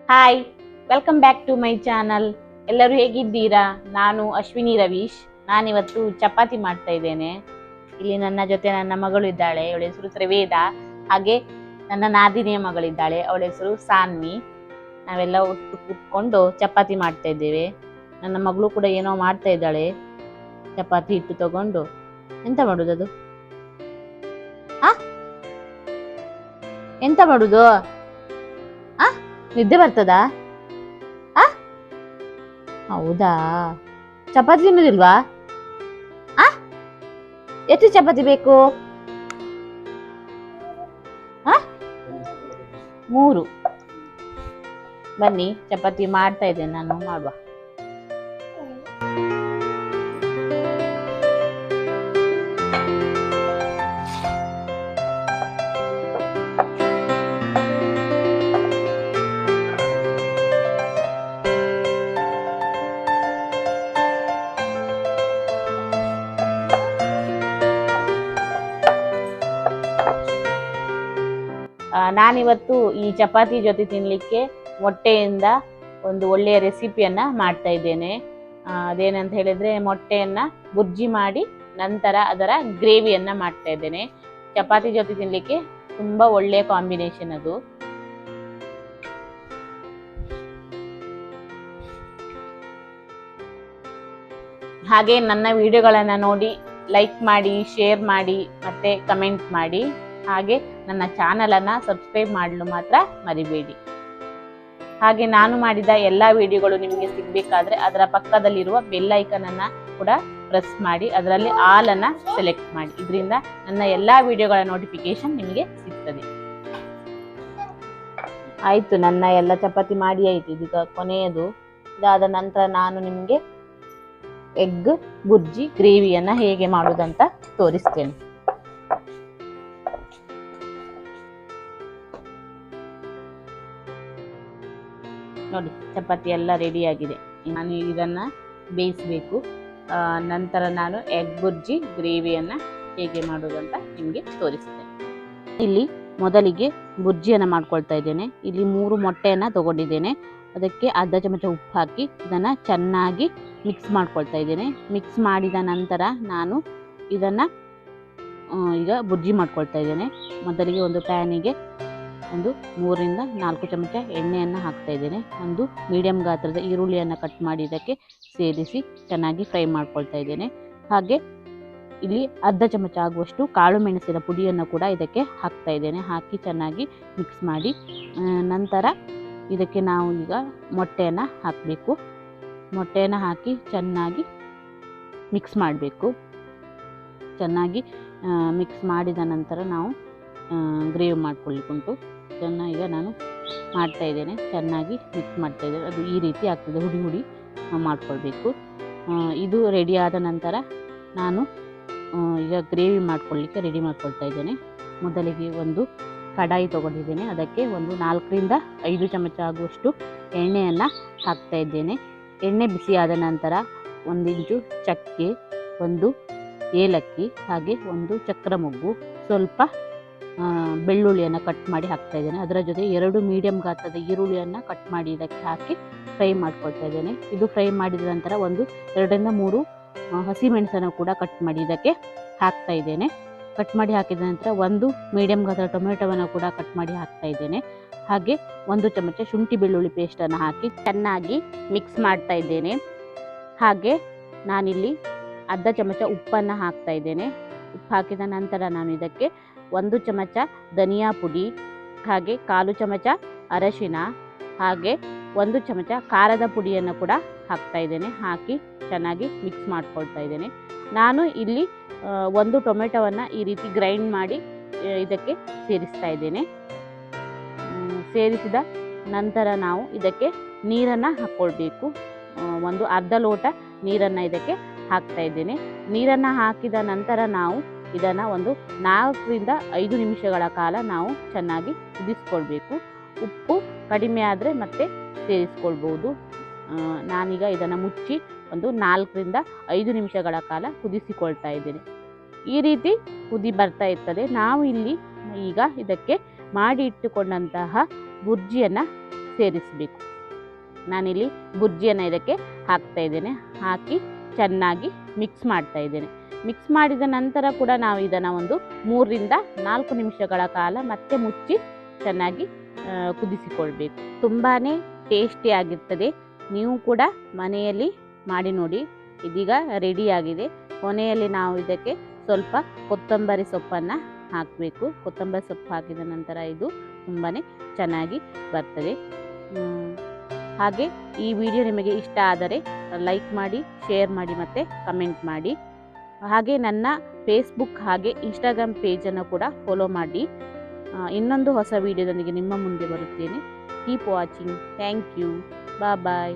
Hi, welcome back to my channel. ಎಲ್ಲರೂ ಹೇಗಿದ್ದೀರಾ? ನಾನು ಅಶ್ವಿನಿ ರವೀಶ್. ನಾನಿವತ್ತು ಚಪಾತಿ ಮಾಡ್ತಾ ಇದ್ದೇನೆ. ಇಲ್ಲಿ ನನ್ನ ಜೊತೆ ನನ್ನ ಮಗಳು ಇದ್ದಾಳೆ, ಅವಳ ಹೆಸರು ತ್ರಿವೇದ. ಹಾಗೆ ನನ್ನ ನಾದಿನಿಯ ಮಗಳಿದ್ದಾಳೆ, ಅವಳ ಹೆಸರು ಸಾನ್ವಿ. ನಾವೆಲ್ಲ ಒಟ್ಟು ಕೂತ್ಕೊಂಡು ಚಪಾತಿ ಮಾಡ್ತಾ ಇದ್ದೇವೆ. ನನ್ನ ಮಗಳು ಕೂಡ ಏನೋ ಮಾಡ್ತಾ ಇದ್ದಾಳೆ. ಚಪಾತಿ ಹಿಟ್ಟು ತಗೊಂಡು ಎಂತ ಮಾಡುದು? ಎಂತ ಮಾಡುದು? ನಿದ್ದೆ ಬರ್ತದಾ? ಹೌದಾ, ಚಪಾತಿ ತಿನ್ನುದಿಲ್ವಾ? ಎಷ್ಟು ಚಪಾತಿ ಬೇಕು? 3. ಬನ್ನಿ, ಚಪಾತಿ ಮಾಡ್ತಾ ಇದ್ದೇನೆ ನಾನು, ಮಾಡುವ. ನಾನಿವತ್ತು ಈ ಚಪಾತಿ ಜೊತೆ ತಿನ್ಲಿಕ್ಕೆ ಮೊಟ್ಟೆಯಿಂದ ಒಂದು ಒಳ್ಳೆಯ ರೆಸಿಪಿಯನ್ನ ಮಾಡ್ತಾ ಇದ್ದೇನೆ. ಅದೇನಂತ ಹೇಳಿದ್ರೆ, ಮೊಟ್ಟೆಯನ್ನ ಬುರ್ಜಿ ಮಾಡಿ ನಂತರ ಅದರ ಗ್ರೇವಿಯನ್ನ ಮಾಡ್ತಾ ಇದ್ದೇನೆ. ಚಪಾತಿ ಜೊತೆ ತಿನ್ಲಿಕ್ಕೆ ತುಂಬಾ ಒಳ್ಳೆಯ ಕಾಂಬಿನೇಷನ್ ಅದು. ಹಾಗೆ ನನ್ನ ವಿಡಿಯೋಗಳನ್ನ ನೋಡಿ ಲೈಕ್ ಮಾಡಿ, ಶೇರ್ ಮಾಡಿ, ಮತ್ತೆ ಕಮೆಂಟ್ ಮಾಡಿ. ಹಾಗೆ ನನ್ನ ಚಾನಲ್ ಅನ್ನ ಸಬ್ಸ್ಕ್ರೈಬ್ ಮಾಡಲು ಮಾತ್ರ ಮರಿಬೇಡಿ. ಹಾಗೆ ನಾನು ಮಾಡಿದ ಎಲ್ಲಾ ವಿಡಿಯೋಗಳು ನಿಮಗೆ ಸಿಗ್ಬೇಕಾದ್ರೆ ಅದರ ಪಕ್ಕದಲ್ಲಿರುವ ಬೆಲ್ ಐಕನ್ ಅನ್ನ ಕೂಡ ಪ್ರೆಸ್ ಮಾಡಿ, ಅದರಲ್ಲಿ ಆಲ್ ಅನ್ನ ಸೆಲೆಕ್ಟ್ ಮಾಡಿ. ಇದರಿಂದ ನನ್ನ ಎಲ್ಲಾ ವಿಡಿಯೋಗಳ ನೋಟಿಫಿಕೇಶನ್ ನಿಮಗೆ ಸಿಗ್ತದೆ. ಆಯ್ತು, ನನ್ನ ಎಲ್ಲ ಚಪಾತಿ ಮಾಡಿ ಆಯ್ತು. ಇದೀಗ ಕೊನೆಯದು. ಇದಾದ ನಂತರ ನಾನು ನಿಮಗೆ ಎಗ್ ಬುರ್ಜಿ ಗ್ರೇವಿಯನ್ನ ಹೇಗೆ ಮಾಡುವುದಂತ ತೋರಿಸ್ತೇನೆ. ನೋಡಿ, ಚಪಾತಿ ಎಲ್ಲ ರೆಡಿ ಆಗಿದೆ. ನಾನು ಇದನ್ನ ಬೇಯಿಸಬೇಕು. ನಂತರ ನಾನು ಎಗ್ ಬುರ್ಜಿ ಗ್ರೇವಿಯನ್ನ ಹೇಗೆ ಮಾಡೋದಂತ ನಿಮಗೆ ತೋರಿಸ್ತೇನೆ. ಇಲ್ಲಿ ಮೊದಲಿಗೆ ಬುರ್ಜಿಯನ್ನು ಮಾಡ್ಕೊಳ್ತಾ ಇದ್ದೇನೆ. ಇಲ್ಲಿ 3 ಮೊಟ್ಟೆಯನ್ನು ತಗೊಂಡಿದ್ದೇನೆ. ಅದಕ್ಕೆ ಅರ್ಧ ಚಮಚ ಉಪ್ಪು ಹಾಕಿ ಇದನ್ನು ಚೆನ್ನಾಗಿ ಮಿಕ್ಸ್ ಮಾಡ್ಕೊಳ್ತಾ ಇದ್ದೇನೆ. ಮಿಕ್ಸ್ ಮಾಡಿದ ನಂತರ ನಾನು ಇದನ್ನು ಈಗ ಬುರ್ಜಿ ಮಾಡ್ಕೊಳ್ತಾ ಇದ್ದೇನೆ. ಮೊದಲಿಗೆ ಒಂದು ಪ್ಯಾನಿಗೆ ಒಂದು 3 ರಿಂದ 4 ಚಮಚ ಎಣ್ಣೆಯನ್ನು ಹಾಕ್ತಾ ಇದ್ದೇನೆ. ಒಂದು ಮೀಡಿಯಂ ಗಾತ್ರದ ಈರುಳ್ಳಿಯನ್ನು ಕಟ್ ಮಾಡಿ ಇದಕ್ಕೆ ಸೇರಿಸಿ ಚೆನ್ನಾಗಿ ಫ್ರೈ ಮಾಡ್ಕೊಳ್ತಾ ಇದ್ದೇನೆ. ಹಾಗೆ ಇಲ್ಲಿ ಅರ್ಧ ಚಮಚ ಆಗುವಷ್ಟು ಕಾಳು ಮೆಣಸಿನ ಪುಡಿಯನ್ನು ಕೂಡ ಇದಕ್ಕೆ ಹಾಕ್ತಾ ಇದ್ದೇನೆ. ಹಾಕಿ ಚೆನ್ನಾಗಿ ಮಿಕ್ಸ್ ಮಾಡಿ ನಂತರ ಇದಕ್ಕೆ ನಾವು ಈಗ ಮೊಟ್ಟೆಯನ್ನು ಹಾಕಬೇಕು. ಮೊಟ್ಟೆಯನ್ನು ಹಾಕಿ ಚೆನ್ನಾಗಿ ಮಿಕ್ಸ್ ಮಾಡಬೇಕು. ಚೆನ್ನಾಗಿ ಮಿಕ್ಸ್ ಮಾಡಿದ ನಂತರ ನಾವು ಗ್ರೇವಿ ಮಾಡ್ಕೊಳ್ಳಿಕ್ಕುಂಟು. ಇದನ್ನು ಈಗ ನಾನು ಮಾಡ್ತಾ ಇದ್ದೇನೆ. ಚೆನ್ನಾಗಿ ಮಿಕ್ಸ್ ಮಾಡ್ತಾ ಇದ್ದೇನೆ. ಅದು ಈ ರೀತಿ ಆಗ್ತದೆ, ಹುಡಿ ಹುಡಿ ಮಾಡ್ಕೊಳ್ಬೇಕು. ಇದು ರೆಡಿ ಆದ ನಂತರ ನಾನು ಈಗ ಗ್ರೇವಿ ಮಾಡ್ಕೊಳ್ಳಿಕ್ಕೆ ರೆಡಿ ಮಾಡ್ಕೊಳ್ತಾ ಇದ್ದೇನೆ. ಮೊದಲಿಗೆ ಒಂದು ಕಡಾಯಿ ತಗೊಂಡಿದ್ದೇನೆ. ಅದಕ್ಕೆ ಒಂದು 4 ರಿಂದ 5 ಚಮಚ ಆಗುವಷ್ಟು ಎಣ್ಣೆಯನ್ನು ಹಾಕ್ತಾ ಇದ್ದೇನೆ. ಎಣ್ಣೆ ಬಿಸಿಯಾದ ನಂತರ 1 ಇಂಚು ಚಕ್ಕೆ, 1 ಏಲಕ್ಕಿ, ಹಾಗೆ 1 ಚಕ್ರ ಮೊಗ್ಗು, ಸ್ವಲ್ಪ ಬೆಳ್ಳುಳ್ಳಿಯನ್ನು ಕಟ್ ಮಾಡಿ ಹಾಕ್ತಾ ಇದ್ದೇನೆ. ಅದರ ಜೊತೆ 2 ಮೀಡಿಯಂ ಗಾತ್ರದ ಈರುಳ್ಳಿಯನ್ನು ಕಟ್ ಮಾಡಿ ಇದಕ್ಕೆ ಹಾಕಿ ಫ್ರೈ ಮಾಡ್ಕೊಳ್ತಾ ಇದ್ದೇನೆ. ಇದು ಫ್ರೈ ಮಾಡಿದ ನಂತರ 2 ರಿಂದ 3 ಹಸಿಮೆಣಸನ್ನು ಕೂಡ ಕಟ್ ಮಾಡಿ ಇದಕ್ಕೆ ಹಾಕ್ತಾ ಇದ್ದೇನೆ. ಕಟ್ ಮಾಡಿ ಹಾಕಿದ ನಂತರ 1 ಮೀಡಿಯಂ ಗಾತ್ರದ ಟೊಮೆಟೊವನ್ನು ಕೂಡ ಕಟ್ ಮಾಡಿ ಹಾಕ್ತಾ ಇದ್ದೇನೆ. ಹಾಗೆ 1 ಚಮಚ ಶುಂಠಿ ಬೆಳ್ಳುಳ್ಳಿ ಪೇಸ್ಟನ್ನು ಹಾಕಿ ಚೆನ್ನಾಗಿ ಮಿಕ್ಸ್ ಮಾಡ್ತಾ ಇದ್ದೇನೆ. ಹಾಗೆ ನಾನಿಲ್ಲಿ ಅರ್ಧ ಚಮಚ ಉಪ್ಪನ್ನು ಹಾಕ್ತಾ ಇದ್ದೇನೆ. ಉಪ್ಪು ಹಾಕಿದ ನಂತರ ನಾನು ಇದಕ್ಕೆ 1 ಚಮಚ ಧನಿಯಾ ಪುಡಿ, ಹಾಗೆ 1/4 ಚಮಚ ಅರಶಿನ, ಹಾಗೆ 1 ಚಮಚ ಖಾರದ ಪುಡಿಯನ್ನು ಕೂಡ ಹಾಕ್ತಾ ಇದ್ದೇನೆ. ಹಾಕಿ ಚೆನ್ನಾಗಿ ಮಿಕ್ಸ್ ಮಾಡ್ಕೊಳ್ತಾ ಇದ್ದೇನೆ. ನಾನು ಇಲ್ಲಿ 1 ಟೊಮೆಟೊವನ್ನು ಈ ರೀತಿ ಗ್ರೈಂಡ್ ಮಾಡಿ ಇದಕ್ಕೆ ಸೇರಿಸ್ತಾ ಇದ್ದೇನೆ. ಸೇರಿಸಿದ ನಂತರ ನಾವು ಇದಕ್ಕೆ ನೀರನ್ನು ಹಾಕ್ಕೊಳ್ಬೇಕು. ಒಂದು ಅರ್ಧ ಲೋಟ ನೀರನ್ನು ಇದಕ್ಕೆ ಹಾಕ್ತಾ ಇದ್ದೇನೆ. ನೀರನ್ನು ಹಾಕಿದ ನಂತರ ನಾವು ಇದನ್ನು ಒಂದು 4 ರಿಂದ 5 ನಿಮಿಷಗಳ ಕಾಲ ನಾವು ಚೆನ್ನಾಗಿ ಕುದಿಸ್ಕೊಳ್ಬೇಕು. ಉಪ್ಪು ಕಡಿಮೆ ಆದರೆ ಮತ್ತೆ ಸೇರಿಸ್ಕೊಳ್ಬೋದು. ನಾನೀಗ ಇದನ್ನು ಮುಚ್ಚಿ ಒಂದು 4 ರಿಂದ 5 ನಿಮಿಷಗಳ ಕಾಲ ಕುದಿಸಿಕೊಳ್ತಾ ಇದ್ದೇನೆ. ಈ ರೀತಿ ಕುದಿ ಬರ್ತಾ ಇರ್ತದೆ. ನಾವು ಇಲ್ಲಿ ಈಗ ಇದಕ್ಕೆ ಮಾಡಿ ಇಟ್ಟುಕೊಂಡಂತಹ ಬುರ್ಜಿಯನ್ನು ಸೇರಿಸಬೇಕು. ನಾನಿಲ್ಲಿ ಬುರ್ಜಿಯನ್ನು ಇದಕ್ಕೆ ಹಾಕ್ತಾ ಇದ್ದೇನೆ. ಹಾಕಿ ಚೆನ್ನಾಗಿ ಮಿಕ್ಸ್ ಮಾಡ್ತಾ ಇದ್ದೇನೆ. ಮಿಕ್ಸ್ ಮಾಡಿದ ನಂತರ ಕೂಡ ನಾವು ಇದನ್ನು ಒಂದು 3ರಿಂದ 4 ನಿಮಿಷಗಳ ಕಾಲ ಮತ್ತೆ ಮುಚ್ಚಿ ಚೆನ್ನಾಗಿ ಕುದಿಸಿಕೊಳ್ಬೇಕು. ತುಂಬಾ ಟೇಸ್ಟಿಯಾಗಿರ್ತದೆ. ನೀವು ಕೂಡ ಮನೆಯಲ್ಲಿ ಮಾಡಿ ನೋಡಿ. ಇದೀಗ ರೆಡಿಯಾಗಿದೆ. ಕೊನೆಯಲ್ಲಿ ನಾವು ಇದಕ್ಕೆ ಸ್ವಲ್ಪ ಕೊತ್ತಂಬರಿ ಸೊಪ್ಪನ್ನು ಹಾಕಬೇಕು. ಕೊತ್ತಂಬರಿ ಸೊಪ್ಪು ಹಾಕಿದ ನಂತರ ಇದು ತುಂಬಾ ಚೆನ್ನಾಗಿ ಬರ್ತದೆ. ಹಾಗೆ ಈ ವಿಡಿಯೋ ನಿಮಗೆ ಇಷ್ಟ ಆದರೆ ಲೈಕ್ ಮಾಡಿ, ಶೇರ್ ಮಾಡಿ ಮತ್ತು ಕಮೆಂಟ್ ಮಾಡಿ. ಹಾಗೆ ನನ್ನ ಫೇಸ್ಬುಕ್ ಹಾಗೆ ಇನ್ಸ್ಟಾಗ್ರಾಮ್ ಪೇಜನ್ನು ಕೂಡ ಫಾಲೋ ಮಾಡಿ. ಇನ್ನೊಂದು ಹೊಸ ವಿಡಿಯೋದೊಂದಿಗೆ ನಿಮ್ಮ ಮುಂದೆ ಬರುತ್ತೇನೆ. Keep watching. Thank you. Bye.